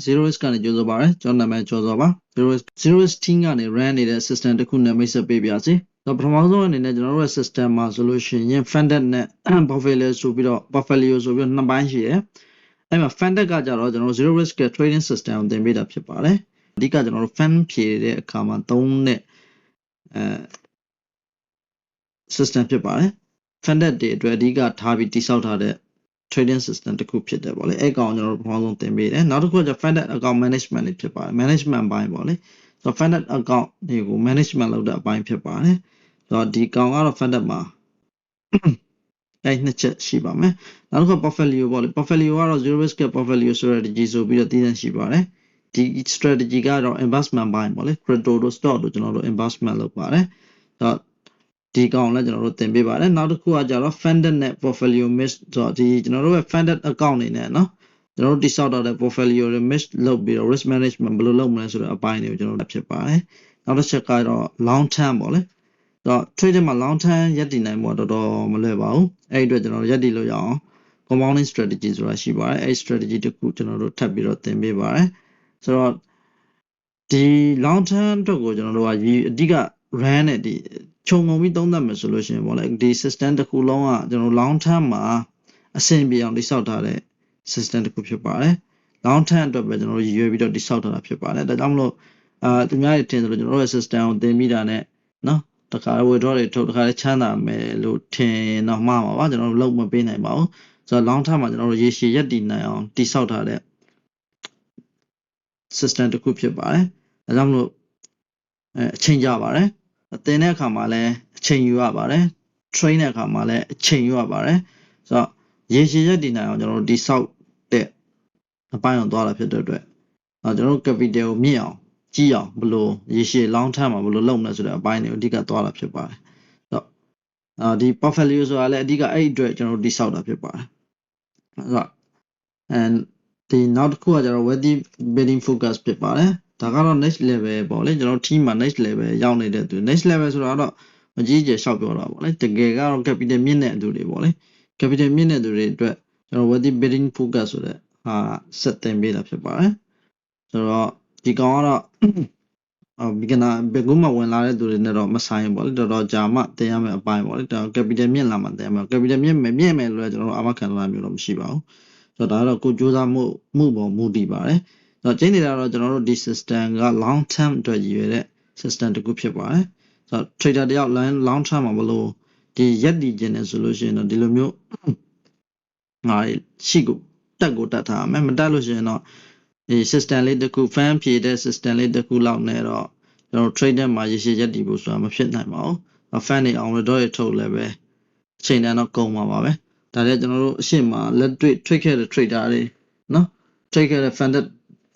zero risk ကနေကြိုးစားပါတယ်ကျွန်တော်နာမည်ကျော်စောပါ zero risk team ကနေ run နေတဲ့ system တစ်ခုနဲ့မိတ်ဆက်ပေးပါစေတော့ပထမဆုံးအနေနဲ့ကျွန်တော်တို့ရဲ့ system မှာဆိုလို့ရှိရင် funded နဲ့ portfolio ဆိုပြီးတော့နှစ်ပိုင်းရှိတယ်အဲ့မှာ funded ကကြတော့ကျွန်တော်တို့ zero risk trading system ကိုသင်ပေးတာဖြစ်ပါတယ်အဓိကကျွန်တော်တို့ fund ဖြည့်တဲ့အခါမှာသုံးတဲ့system ဖြစ်ပါတယ် funded တွေအတွက်အဓိကထားပြီးတိစောက်ထားတဲ့trading system တစ်ခုဖြစ်တယ်ပေါ့လေအဲ့ကောင်ကျွန်တော်တို့ပထမဆုံးသင်ပေးတယ်နောက်တစ်ခုက funded account management တွေဖြစ်ပါတယ် management ဘိုင်းပေါ့လေဆိုတော့ funded account တွေကို management လုပ်တဲ့အပိုင်းဖြစ်ပါတယ်ဆိုတော့ဒီကောင်ကတော့ funded မှာအဲ့နှစ်ချက်ရှိပါမယ်နောက်တစ်ခု portfolio ပေါ့လေ portfolio ကတော့ zero risk portfolio strategy ဆိုပြီးတော့တည်တံ့ရှိပါတယ်ဒီ strategy ကတော့ investment ဘိုင်းပေါ့လေ crypto တို့ stock တို့ကျွန်တော်တို့ investment လုပ်ပါတယ်ဆိုတော့ဒီကောင်လည်းကျွန်တော်တို့သင်ပေးပါတယ်နောက်တစ်ခုကကြတော့ funded နဲ့ portfolio mix ဆိုတော့ဒီကျွန်တော်တို့ရဲ့ funded account နေနဲ့เนาะကျွန်တော်တို့တိစောက်ထားတဲ့ portfolio တွေ mix လုပ်ပြီးတော့ risk management ဘယ်လိုလုပ်မလဲဆိုတဲ့အပိုင်းတွေကိုကျွန်တော်တို့ဖြစ်ပါတယ်နောက်တစ်ချက်ကတော့ long term ပေါ့လေဆိုတော့ trading မှာ long term ရပ်တည်နိုင်ဖို့တော်တော်မလွယ်ပါဘူးအဲ့ဒီအတွက်ကျွန်တော်တို့ရပ်တည်လို့ရအောင် compounding strategy ဆိုတာရှိပါတယ်အဲ့ strategy တစ်ခုကျွန်တော်တို့ထပ်ပြီးတော့သင်ပေးပါတယ်ဆိုတော့ဒီ long term အတွက်ကိုကျွန်တော်တို့ကအဓိက run နဲ့ဒီခြုံငုံပြီးသုံးသပ်မယ်ဆိုလို့ရှိရင်ပေါ့လေဒီ system တစ်ခုလုံးကကျွန်တော် long term မှာအဆင်ပြေအောင်တိစောက်ထားတဲ့ system တစ်ခုဖြစ်ပါတယ် long term အတွက်ပဲကျွန်တော်တို့ရည်ရွယ်ပြီးတော့တိစောက်ထားတာဖြစ်ပါတယ်ဒါကြောင့်မလို့သူများတွေထင်တယ်လို့ကျွန်တော်တို့ရဲ့ system ကိုသင်ပြီးတာနဲ့နော်တခါ withdraw တွေထုတ်တခါချမ်းသာမယ်လို့ထင်တော့မှာပါကျွန်တော်တို့လုံးမပေးနိုင်ပါဘူးဆိုတော့ long term မှာကျွန်တော်တို့ရေရှည်ရပ်တည်နိုင်အောင်တိစောက်ထားတဲ့ system တစ်ခုဖြစ်ပါတယ်ဒါကြောင့်မလို့အချိန်ကြပါတယ်သင်တဲ့အခါမှာလည်းအချိန်ယူရပါတယ် train တဲ့အခါမှာလည်းအချိန်ယူရပါတယ်ဆိုတော့ရေရှည်ရပ်တည်နိုင်အောင်ကျွန်တော်တို့တိစောက်တဲ့အပိုင်းအောင်သွားတာဖြစ်တဲ့အတွက်ကျွန်တော်တို့ capital ကိုမြင့်အောင်ကြီးအောင်ဘယ်လိုရေရှည် long term မှာဘယ်လိုလုပ်မလဲဆိုတဲ့အပိုင်းတွေကိုအဓိကသွားတာဖြစ်ပါတယ်ဆိုတော့ဒီ portfolio ဆိုတာလည်းအဓိကအဲ့ဒီအတွက်ကျွန်တော်တို့တိစောက်တာဖြစ်ပါတယ်ဆိုတော့ဒီနောက်တစ်ခုကကျွန်တော် wealthy building focus ဖြစ်ပါတယ်ဒါကတော့ next level ပေါ့လေကျွန်တော် team မှာ next level ရောက်နေတဲ့သူ next level ဆိုတာတော့အကြီးအကျယ်ရှောက်ပြောတာပေါ့လေတကယ်ကတော့ capital မြင့်တဲ့သူတွေပေါ့လေ capital မြင့်တဲ့သူတွေအတွက်ကျွန်တော် wealthy building focus ဆိုတဲ့ဟာဆက်သင်ပေးတာဖြစ်ပါတယ်ဆိုတော့ဒီကောင်ကတော့beginner ဘယ်ကူမှဝင်လာတဲ့သူတွေနဲ့တော့မဆိုင်ဘူးပေါ့လေတော်တော်ကြာမှသင်ရမယ့်အပိုင်းပေါ့လေဒါ capital မြင့်လာမှသင်ရမယ် capital မြင့်မယ်လို့လည်းကျွန်တော်တို့အမခံလာမျိုးတော့မရှိပါဘူးဆိုတော့ဒါကတော့ကိုကြိုးစားမှုပေါ်မူတည်ပါတယ်ဆိုတော့ကျင်းနေတာတော့ကျွန်တော်တို့ဒီ system က long term အတွက်ရည်ရွယ်တဲ့ system တစ်ခုဖြစ်ပါတယ်ဆိုတော့ trader တယောက် long term မှာဘလို့ဒီရက်တည်ခြင်းနဲ့ဆိုလို့ရှိရင်တော့ဒီလိုမျိုးငါရှိကိုတက်ထားမယ်မတက်လို့ရှိရင်တော့ဒီ system လေးတစ်ခု fan ဖြည့်တဲ့ system လေးတစ်ခုလောက်နဲ့တော့ကျွန်တော် trader မှာရေရှည်ရက်တည်ဖို့ဆိုတာမဖြစ်နိုင်ပါဘူး fan တွေအောင် withdraw တွေထုတ်လည်းပဲအချိန်တန်တော့ကုန်ပါပါပဲဒါလည်းကျွန်တော်တို့အရှင်းမှာလက်တွေ့ trade ခဲ့တဲ့ trader တွေနော် trade ခဲ့တဲ့ funded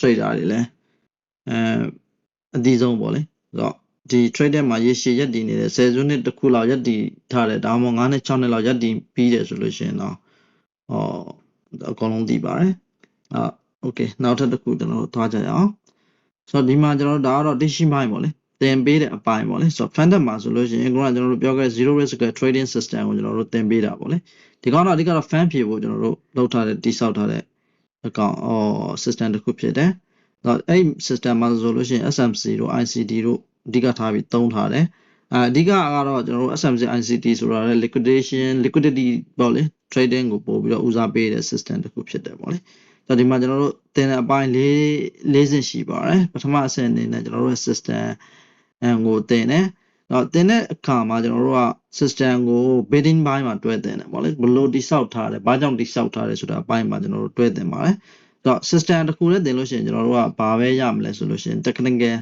trader တွေလည်းအသီးဆုံးပေါ့လေဆိုတော့ဒီ trader မှာရေရှည်ရက်တည်နေတဲ့10စုနှစ်တစ်ခုလောက်ရက်တည်ထားတယ်ဒါမှမဟုတ်9နှစ်6နှစ်လောက်ရက်တည်ပြီးတယ်ဆိုလို့ရှိရင်တော့အကုန်လုံးသိပါတယ်okay နောက်ထပ်တစ်ခုကျွန်တော်တို့သွားကြရအောင်ဆိုတော့ဒီမှာကျွန်တော်တို့ဒါကတော့သိရှိမိုင်းပေါ့လေသင်ပေးတဲ့အပိုင်းပေါ့လေဆိုတော့ funded မှာဆိုလို့ရှိရင်ခုနကကျွန်တော်တို့ပြောခဲ့ zero risk trading system ကိုကျွန်တော်တို့သင်ပေးတာပေါ့လေဒီကောင်တော့အဓိကတော့ fan ဖြည့်ဖို့ကျွန်တော်တို့လုပ်ထားတဲ့တိစောက်ထားတဲ့အကောင် system တစ်ခုဖြစ်တယ်အဲ့ system မှာဆိုလို့ရှိရင် SMC တို့ ICD တို့အဓိကထားပြီးသုံးထားတယ်အဓိကကတော့ကျွန်တော်တို့ SMC ICD ဆိုတာလည်း liquidity ပေါ့လေ trading ကိုပို့ပြီးတော့ဦးစားပေးတဲ့ system တစ်ခုဖြစ်တယ်ပေါ့လေဆိုတော့ဒီမှာကျွန်တော်တို့သင်တဲ့အပိုင်း၄ဆင့်ရှိပါတယ်ပထမအဆင့်အနေနဲ့ကျွန်တော်တို့ရဲ့ system ကိုသင်တယ်သင်တဲ့အခါမှာကျွန်တော်တို့က system ကို bidding ဘိုင်းမှာတွဲသင်တယ်ပေါ့လေဘယ်လိုတိစောက်ထားတယ်ဘာကြောင့်တိစောက်ထားတယ်ဆိုတာအပိုင်းမှာကျွန်တော်တို့တွဲသင်ပါတယ်ဆိုတော့ system တစ်ခုနဲ့သင်လို့ရှိရင်ကျွန်တော်တို့ကဘာပဲရမလဲဆိုလို့ရှိရင် technical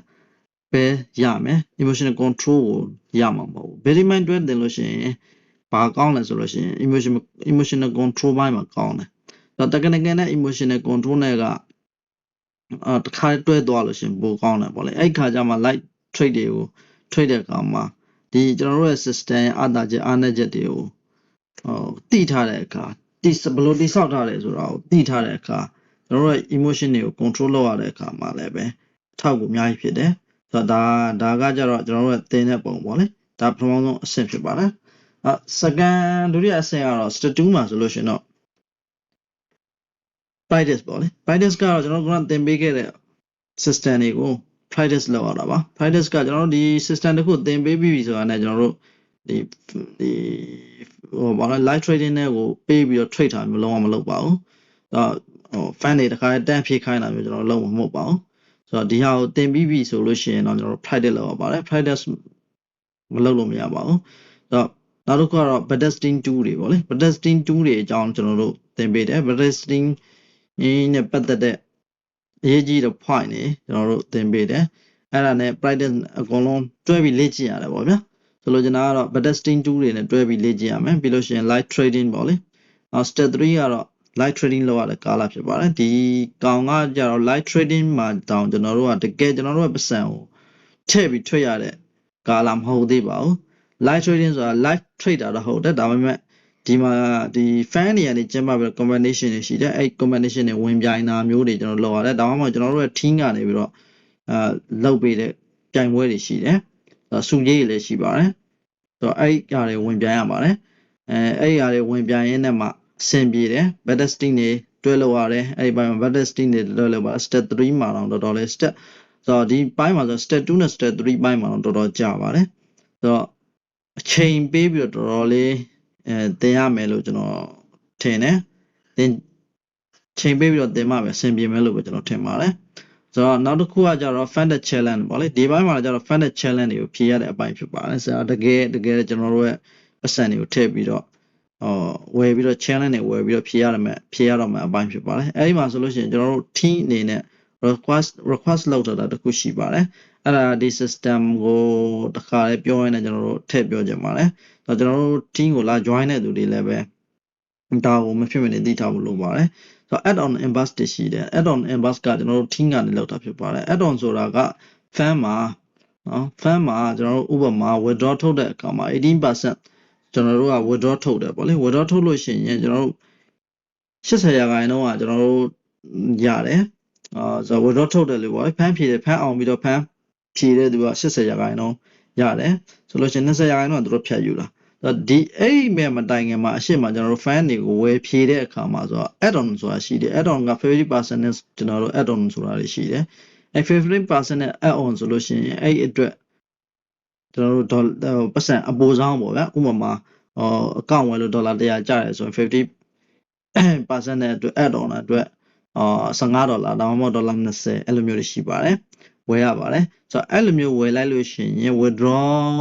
ပဲရမယ် emotional control ကိုရမှာမဟုတ်ဘူး bidding ဘိုင်းတွဲသင်လို့ရှိရင်ဘာကောင်းလဲဆိုလို့ရှိရင် emotional control ဘိုင်းမှာကောင်းတယ်ဆိုတော့ technical နဲ့ emotional control နဲ့ကတစ်ခါတွဲသွားလို့ရှိရင်ပိုကောင်းတယ်ပေါ့လေအဲ့ခါကျမှ light trade တွေကို trade တဲ့အခါမှာဒီကျွန်တော်တို့ရဲ့ system ရဲ့အားနည်းချက်တွေကိုတိထားတဲ့အခါဘယ်လိုတိစောက်ထားလဲဆိုတာကိုတိထားတဲ့အခါကျွန်တော်တို့ရဲ့ emotion တွေကို control လုပ်ရတဲ့အခါမှာလည်းပဲထောက်ကိုအများကြီးဖြစ်တယ်ဆိုတော့ဒါကကြတော့ကျွန်တော်တို့ရဲ့သင်တဲ့ပုံပေါ့လေဒါပထမဆုံးအဆင့်ဖြစ်ပါတယ်second ဒုတိယအဆင့်ကတော့ step 2မှာဆိုလို့ရှိရင်တော့ practice ပေါ့လေ practice ကတော့ကျွန်တော်တို့ကသင်ပေးခဲ့တဲ့ system တွေကို practice လုပ်ရတာပါ practice ကကျွန်တော်တို့ဒီ system တစ်ခုသင်ပေးပြီးပြီဆိုတာနဲ့ကျွန်တော်တို့ဒီဟိုဘာလဲ live trading တွေကိုပေးပြီးတော့ trade တာမျိုးလုံးဝမလုပ်ပါဘူးဟို fan တွေတစ်ခါတန်းဖြည့်ခိုင်းတာမျိုးကျွန်တော်လုံးဝမဟုတ်ပါဘူးဆိုတော့ဒီဟာကိုသင်ပြီးပြီဆိုလို့ရှိရင်တော့ကျွန်တော်တို့ practice လုပ်ရပါတယ် practice မလုပ်လို့မရပါဘူးဆိုတော့နောက်တစ်ခုကတော့ backtesting tool တွေပေါ့လေ backtesting tool တွေအကြောင်းကျွန်တော်တို့သင်ပေးတယ် backtesting နဲ့ပတ်သက်တဲ့အရေးကြီးတဲ့ point တွေကျွန်တော်တို့သင်ပေးတယ်အဲ့ဒါနဲ့ practice အကုန်လုံးတွဲပြီးလေ့ကျင့်ရတယ်ပေါ့ဗျာဆိုလိုချင်တာကတော့ backtesting tool တွေနဲ့တွဲပြီးလေ့ကျင့်ရမယ်ပြီးလို့ရှိရင် live trading ပေါ့လေstep 3ကတော့ live trading လုပ်ရတဲ့ကာလဖြစ်ပါတယ်ဒီကောင်ကကြတော့ live trading မှာတောင်ကျွန်တော်တို့ကတကယ်ကျွန်တော်တို့ရဲ့ပတ်စံကိုထည့်ပြီးထွက်ရတဲ့ကာလမဟုတ်သေးပါဘူး live trading ဆိုတာ live trade တာတော့ဟုတ်တယ်ဒါပေမဲ့ဒီမှာဒီ fan တွေကနေကျင်းပပြီး combination တွေရှိတယ်အဲ့ combination တွေဝင်ပြိုင်တာမျိုးတွေကျွန်တော်လုပ်ရတယ်ဒါမှမဟုတ်ကျွန်တော်တို့ရဲ့ team ကနေပြီးတော့လုပ်ပေးတဲ့ပြိုင်ပွဲတွေရှိတယ်စုကြီးတွေလည်းရှိပါတယ်ဆိုတော့အဲ့အရာတွေဝင်ပြိုင်ရပါတယ်အဲ့အရာတွေဝင်ပြိုင်ရင်းနဲ့မှအဆင်ပြေတယ် backtesting တွေတွဲလုပ်ရတယ်အဲ့ဒီဘက်မှာ backtesting တွေတွဲလုပ်ပါ step 3မှာတော့တော်တော်လေး step ဆိုတော့ဒီပိုင်းမှာဆို step 2နဲ့ step 3ပိုင်းမှာတော့တော်တော်ကြာပါတယ်ဆိုတော့အချိန်ပေးပြီးတော့တော်တော်လေးသင်ရမယ်လို့ကျွန်တော်ထင်တယ်သင်ချိန်ပေးပြီးတော့သင်မှပဲအဆင်ပြေမယ်လို့ပဲကျွန်တော်ထင်ပါတယ်ဆိုတော့နောက်တစ်ခုကကြတော့ funded challenge ပေါ့လေဒီဘက်မှာကြတော့ funded challenge တွေကိုဖြေရတဲ့အပိုင်းဖြစ်ပါတယ်ဆိုတော့တကယ်ကျွန်တော်တို့ရဲ့ပတ်စံတွေကိုထည့်ပြီးတော့ဝယ်ပြီးတော့ challenge တွေဝယ်ပြီးတော့ဖြေရတော့မယ်အပိုင်းဖြစ်ပါတယ်အဲ့ဒီမှာဆိုလို့ရှိရင်ကျွန်တော်တို့ team အနေနဲ့ request လုပ်တာတခုရှိပါတယ်အဲ့ဒါဒီ system ကိုတခါလေးပြောရရင်ကျွန်တော်တို့ထည့်ပြောကြပါတယ်ဆိုတော့ကျွန်တော်တို့ team ကိုလာ join တဲ့သူတွေလည်းပဲဒါကိုမဖြစ်မနေသိထားဖို့လိုပါတယ်ဆိုတော့ add on embass တွေရှိတယ် add on embass ကကျွန်တော်တို့ team ကနေလောက်တာဖြစ်ပါတယ် add on ဆိုတာက fan မှာနော် fan မှာကျွန်တော်တို့ဥပမာ withdraw ထုတ်တဲ့အခါမှာ 18% ကျွန်တော်တို့က withdraw ထုတ်တယ်ပေါ့လေ withdraw ထုတ်လို့ရှိရင်ကျွန်တော်တို့80%ကကျွန်တော်တို့ရတယ်ဆိုတော့ withdraw ထုတ်တယ်လို့ပေါ့ fan ဖြည့်တယ်fan အောင်ပြီးတော့ fan ဖြည့်တဲ့သူက80%ရတယ်ဆိုလို့ရှိရင်20%ကသူတို့ဖြတ်ယူလာဒီအဲ့မဲ့မတိုင်ခင်မှာအရှိမကျွန်တော်တို့ fan တွေကိုဝယ်ဖြည့်တဲ့အခါမှာဆိုတော့ add on ဆိုတာရှိတယ် add on က 50% နဲ့ကျွန်တော်တို့ add on ဆိုတာရှိတယ်အဲ့ 50% နဲ့ add on ဆိုလို့ရှိရင်အဲ့အတွက်ကျွန်တော်တို့ပတ်စံအပိုဆောင်ပေါ့ဗျာဥပမာအကောင့်ဝယ်လို့$100ကျတယ်ဆိုရင် 50% နဲ့အတွက် add on အတွက်$15ဒါမှမဟုတ်$20အဲ့လိုမျိုးတွေရှိပါတယ်ဝယ်ရပါတယ်ဆိုတော့အဲ့လိုမျိုးဝယ်လိုက်လို့ရှိရင် withdraw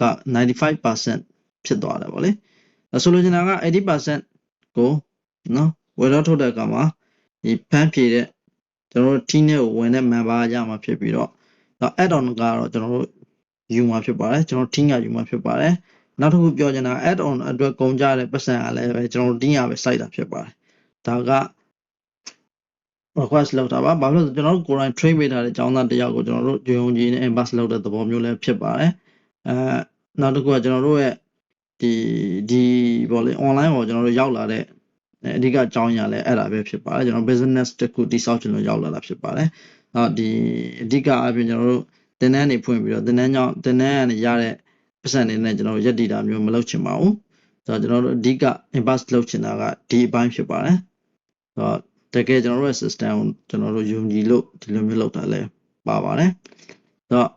က 95% ဖြစ်သွားတယ်ဗောလေဆိုလိုချင်တာက 80% ကိုနော် withdraw ထုတ်တဲ့အခါမှာဒီ fan ဖြည့်တဲ့ကျွန်တော်တို့ team နဲ့ကိုဝင်တဲ့ member ရမှာဖြစ်ပြီးတော့ add on ကတော့ကျွန်တော်တို့ယူမှာဖြစ်ပါတယ်ကျွန်တော် team ကယူမှာဖြစ်ပါတယ်နောက်တစ်ခုပြောချင်တာ add on အတွက်ကုန်ကြတဲ့ပတ်စံကလည်းပဲကျွန်တော်တို့ team ကပဲစိုက်တာဖြစ်ပါတယ်ဒါကrequest လုပ်တာပါဘာလို့လဲဆိုကျွန်တော်တို့ကိုယ်တိုင် train ပေးထားတဲ့ကျောင်းသားတယောက်ကိုကျွန်တော်တို့ယုံကြည်နဲ့ embass လုပ်တဲ့သဘောမျိုးလည်းဖြစ်ပါတယ်နောက်တစ်ခုကကျွန်တော်တို့ရဲ့ဒီပေါ့လေ online ပေါ်ကျွန်တော်တို့ရောက်လာတဲ့အဓိကအကြောင်းအရာလည်းအဲ့ဒါပဲဖြစ်ပါတယ်ကျွန်တော် business တစ်ခုတိစောက်ချင်လို့ရောက်လာတာဖြစ်ပါတယ်ဒီအဓိကအပြင်ကျွန်တော်တို့သင်တန်းတွေဖွင့်ပြီးတော့သင်တန်းကနေရတဲ့ပတ်စံတွေနဲ့ကျွန်တော်တို့ရက်တည်တာမျိုးမလုပ်ချင်ပါဘူးဆိုတော့ကျွန်တော်တို့အဓိက embass လုပ်ချင်တာကဒီအပိုင်းဖြစ်ပါတယ်ဆိုတော့တကယ်ကျွန်တော်တို့ရဲ့ system ကိုကျွန်တော်တို့ယုံကြည်လို့ဒီလိုမျိုးလုပ်တာလဲပါပါတယ်ဆိုတော့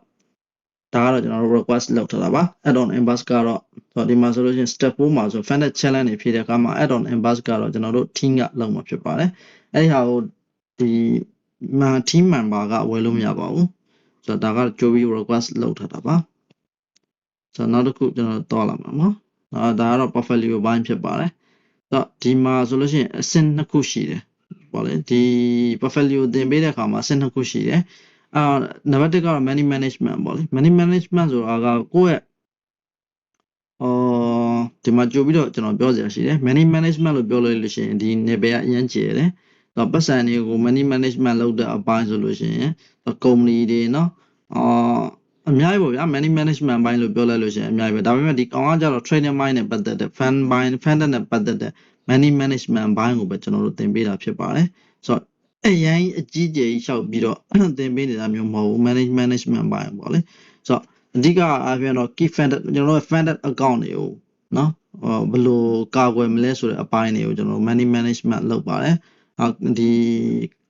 ဒါကတော့ကျွန်တော်တို့ request လုပ်ထားတာပါ add on embass ကတော့ဆိုတော့ဒီမှာဆိုလို့ရှိရင် step 4မှာဆို funded challenge တွေဖြည့်တဲ့အခါမှာ add on embass ကတော့ကျွန်တော်တို့ team ကလုပ်မှာဖြစ်ပါတယ်အဲ့ဒီဟာကိုဒီမှာ team member ကဝယ်လို့မရပါဘူးဆိုတော့ဒါကကြိုပြီး request လုပ်ထားတာပါဆိုတော့နောက်တစ်ခုကျွန်တော်တော့လာမှာနော်ဒါကတော့ portfolio ဘိုင်းဖြစ်ပါတယ်ဆိုတော့ဒီမှာဆိုလို့ရှိရင်အဆင့်နှစ်ခုရှိတယ်ပေါ့လေဒီ portfolio သင်ပေးတဲ့အခါမှာအဆင့်နှစ်ခုရှိတယ်နံပါတ်1ကတော့ money management ပေါ့လေ money management ဆိုတာကကိုယ့်ရဲ့ဒီမှာကြိုပြီးတော့ကျွန်တော်ပြောစရာရှိတယ် money management လို့ပြောလို့ရှိရင်ဒီ level ကအရင်ကျယ်တယ်ပတ်စံတွေကို money management လုပ်တဲ့အပိုင်းဆိုလို့ရှိရင် company တွေเนาะအများကြီးပေါ့ဗျာ money management ဘိုင်းလို့ပြောလိုက်လို့ရှိရင်အများကြီးပဲဒါပေမဲ့ဒီကောင်ကကြတော့ trading ဘိုင်းနဲ့ပတ်သက်တဲ့ fund ဘိုင်း fund နဲ့ပတ်သက်တဲ့ money management ဘိုင်းကိုပဲကျွန်တော်တို့သင်ပေးတာဖြစ်ပါတယ်ဆိုတော့အရင်အကြီးကျယ်ကြီးလျှောက်ပြီးတော့သင်ပေးနေတာမျိုးမဟုတ်ဘူး management ဘိုင်းပေါ့လေဆိုတော့အဓိကအားဖြင့်တော့ key funded ကျွန်တော်တို့ funded account တွေကိုเนาะဘယ်လိုကာကွယ်မလဲဆိုတဲ့အပိုင်းတွေကိုကျွန်တော် money management လုပ်ပါတယ် ဒီ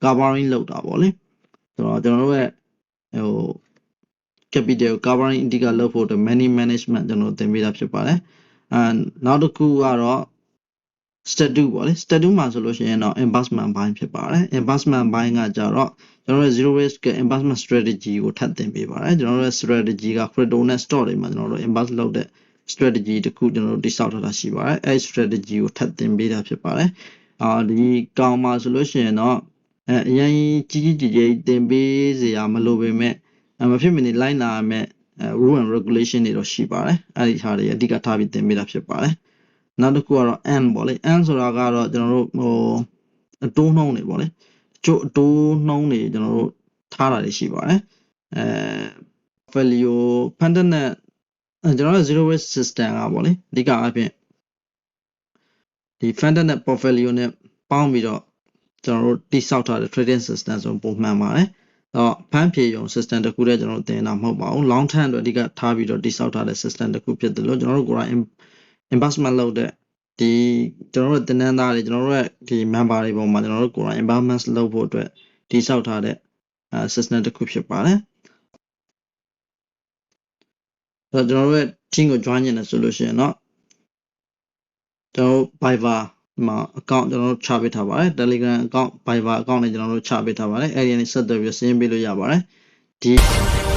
covering လောက်တာပေါ့လေဆိုတော့ကျွန်တော်တို့ရဲ့ဟို capital covering အဓိကလုပ်ဖို့အတွက် money management ကျွန်တော်သင်ပေးတာဖြစ်ပါတယ်နောက်တစ်ခုကတော့ statute ပေါ့လေ statute မှာဆိုလို့ရှိရင်တော့ investment ဘိုင်းဖြစ်ပါတယ် investment ဘိုင်းကကြတော့ကျွန်တော်တို့ zero risk investment strategy ကိုထပ်သင်ပေးပါတယ်ကျွန်တော်တို့ရဲ့ strategy က crypto နဲ့ stock တွေမှာကျွန်တော်တို့ invest လုပ်တဲ့ strategy တစ်ခုကျွန်တော်တို့တိစောက်ထားတာရှိပါတယ်အဲ strategy ကိုထပ်သင်ပေးတာဖြစ်ပါတယ်ဒီကောင်မှာဆိုလို့ရှိရင်တော့အရင်ကြီးသင်ပေးစရာမလိုပေမဲ့မဖြစ်မနေလိုက်နာရမယ့်rule and regulation တွေတော့ရှိပါတယ်အဲ့ဒီဟာတွေအဓိကထားပြီးသင်ပေးတာဖြစ်ပါတယ်နောက်တစ်ခုကတော့ N ပေါ့လေ N ဆိုတာကတော့ကျွန်တော်တို့အတိုးနှုံးတွေပေါ့လေကျို့အတိုးနှုံးတွေကျွန်တော်တို့ထားတာတွေရှိပါတယ်portfolio funded နဲ့ကျွန်တော်တို့ zero risk system ကပေါ့လေအဓိကအဖြစ်ဒီ funded နဲ့ portfolio နဲ့ပေါင်းပြီးတော့ကျွန်တော်တို့တိစောက်ထားတဲ့ trading system ဆိုပုံမှန်ပါတယ်ဖမ်းဖြေရုံ system တစ်ခုတည်းကျွန်တော်တို့သင်တာမဟုတ်ပါဘူး long term အတွက်အဓိကထားပြီးတော့တိစောက်ထားတဲ့ system တစ်ခုဖြစ်တယ်လို့ကျွန်တော်တို့ကိုယ်တိုင် investment လုပ်တဲ့ဒီကျွန်တော်တို့တင်နန်းသားတွေကျွန်တော်တို့ရဲ့ဒီ member တွေပေါ်မှာကျွန်တော်တို့ကိုယ်တိုင် investment လုပ်ဖို့အတွက်တိစောက်ထားတဲ့system တစ်ခုဖြစ်ပါတယ်ကျွန်တော်တို့ရဲ့ team ကို join နေတယ်ဆိုလို့ရှိရင်တော့ကျွန်တော်တို့ Fiverr မှာ account ကျွန်တော်တို့ချပေးထားပါတယ် Telegram account Fiverr account နဲ့ကျွန်တော်တို့ချပေးထားပါတယ်အဲ့ဒီကနေဆက်သွယ်ပြီးစာရင်းပေးလို့ရပါတယ်ဒီ